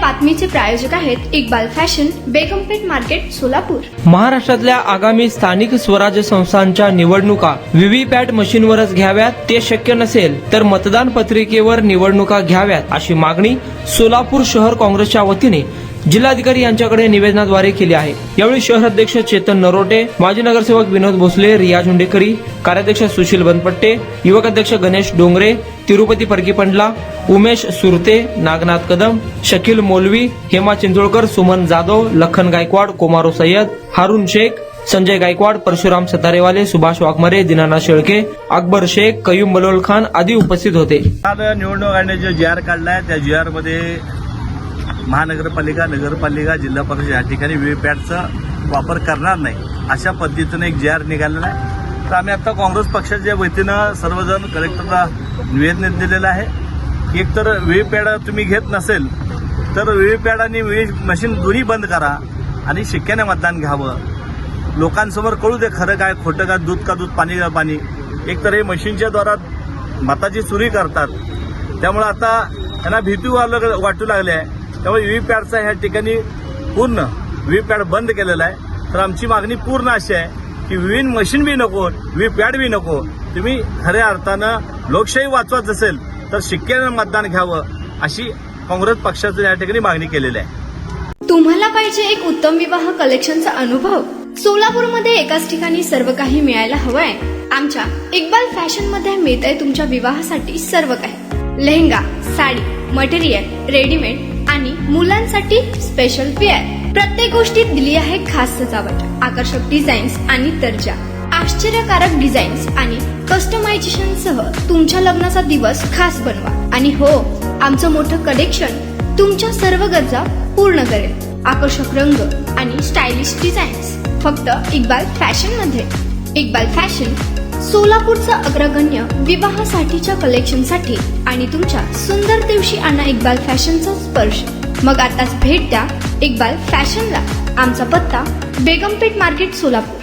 बातमीचे प्रायोजक आहेत Iqbal fashion, बेगमपेठ market, Solapur. महाराष्ट्रातल्या आगामी स्थानिक स्वराज्य संस्थांच्या निवडणुका व्हीव्हीपॅट मशीनवरच घ्याव्यात, ते शक्य नसेल तर मतदान पत्रिकेवर निवडणुका घ्याव्यात अशी मागणी सोलापूर शहर काँग्रेसच्या वतीने जिल्हाधिकारी यांच्याकडे निवेदनाद्वारे केली आहे। यावेळी शहर अध्यक्ष चेतन नरोटे, माजी नगरसेवक विनोद भोसले, रियाज हुंडेकरी, कार्याध्यक्ष सुशील बनपट्टे, युवक अध्यक्ष गणेश डोंगरे, तिरुपती परकीपंडला, उमेश सुरते, नागनाथ कदम, शकील मौलवी, हेमा चिंचोळकर, सुमन जाधव, लखन गायकवाड, कोमारो सय्यद, हारून शेख, संजय गायकवाड, परशुराम सतारेवाले, सुभाष वाघमारे, दीनानाथ शेळके, अकबर शेख, कयूम बलोल खान आदी उपस्थित होते। निवडणूक आयोगाने जो GR काढलाय त्या GR मध्ये महानगरपालिका, नगरपालिका, जिल्हा परिषद या ठिकाणी व्हीव्हीपॅटचा वापर करणार नाही अशा पद्धतीने एक GR निघालेला आहे। तर आम्ही आता काँग्रेस पक्षाच्या वतीनं सर्वजण कलेक्टरला निवेदन दिलेलं आहे की एकतर व्हीव्हीपॅट तुम्ही घेत नसेल तर व्हीव्हीपॅट आणि मशीन दोन्ही बंद करा आणि शिक्क्याने मतदान घ्यावं। लोकांसमोर कळू दे खरं काय खोटं काय, दूध का दूध, पाणी का पाणी। एकतर हे मशीनच्या द्वारा मताची चोरी करतात, त्यामुळे आता त्यांना भीती वाटू लागली आहे। त्यामुळे व्हीव्हीपॅटचा ह्या ठिकाणी पूर्ण व्हीव्हीपॅट बंद केलेला आहे। तर आमची मागणी पूर्ण अशी आहे की व्हीव्हीन मशीन बी नको, व्हीव्हीपॅट बी नको, तुम्ही खऱ्या अर्थानं लोकशाही वाचवत असेल तर शिक्क्याने मतदान घ्यावं अशी काँग्रेस पक्षाचं या ठिकाणी मागणी केलेली आहे। तुम्हाला पाहिजे एक उत्तम विवाह कलेक्शनचा अनुभव? सोलापूरमध्ये एकाच ठिकाणी सर्व काही मिळायला हवंय। आमच्या इक्बाल फॅशन मध्ये मिळतंय तुमच्या विवाहासाठी सर्व काही। लेहंगा, साडी, मटेरियल, रेडीमेड आणि मुलांसाठी स्पेशल वेअर। प्रत्येक गोष्टीत दिली आहे खास सजावट, आकर्षक डिझाईन्स आणि दर्जा, आश्चर्यकारक डिझाईन्स आणि कस्टमायझेशन सह तुमच्या लग्नाचा दिवस खास बनवा। आणि हो, आमचं मोठं कलेक्शन तुमच्या सर्व गरजा पूर्ण करेल। आकर्षक रंग आणि स्टायलिश डिझाईन्स फक्त इक्बाल फॅशन मध्ये। इक्बाल फॅशन सोलापूरचा अग्रगण्य विवाहासाठीच्या कलेक्शनसाठी आणि तुमच्या सुंदर दिवशी आणा इक्बाल फॅशनचा स्पर्श। मग आताच भेट द्या इक्बाल फॅशनला। आमचा पत्ता बेगमपेठ मार्केट, सोलापूर।